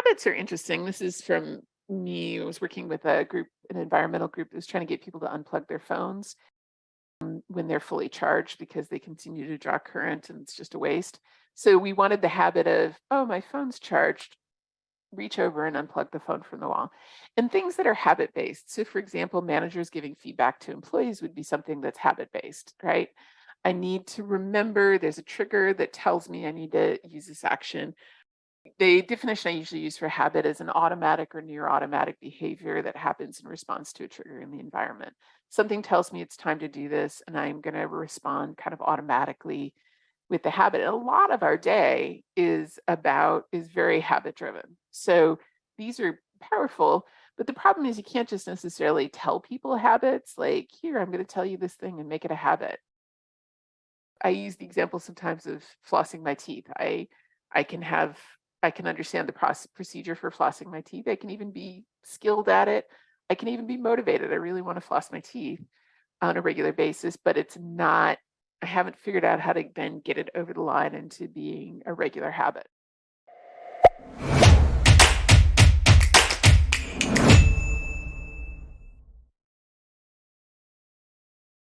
habits are interesting. This is from me. I was working with a group, an environmental group that was trying to get people to unplug their phones when they're fully charged because they continue to draw current and it's just a waste. So we wanted the habit of, oh, my phone's charged, reach over and unplug the phone from the wall. And things that are habit based. So, for example, managers giving feedback to employees would be something that's habit based, right? I need to remember there's a trigger that tells me I need to use this action. The definition I usually use for habit is an automatic or near automatic behavior that happens in response to a trigger in the environment. Something tells me it's time to do this, and I'm going to respond kind of automatically with the habit. And a lot of our day is very habit driven. So these are powerful, but the problem is you can't just necessarily tell people habits like, here, I'm going to tell you this thing and make it a habit. I use the example sometimes of flossing my teeth. I can have I can understand the procedure for flossing my teeth. I can even be skilled at it. I can even be motivated. I really want to floss my teeth on a regular basis, but it's not I haven't figured out how to then get it over the line into being a regular habit.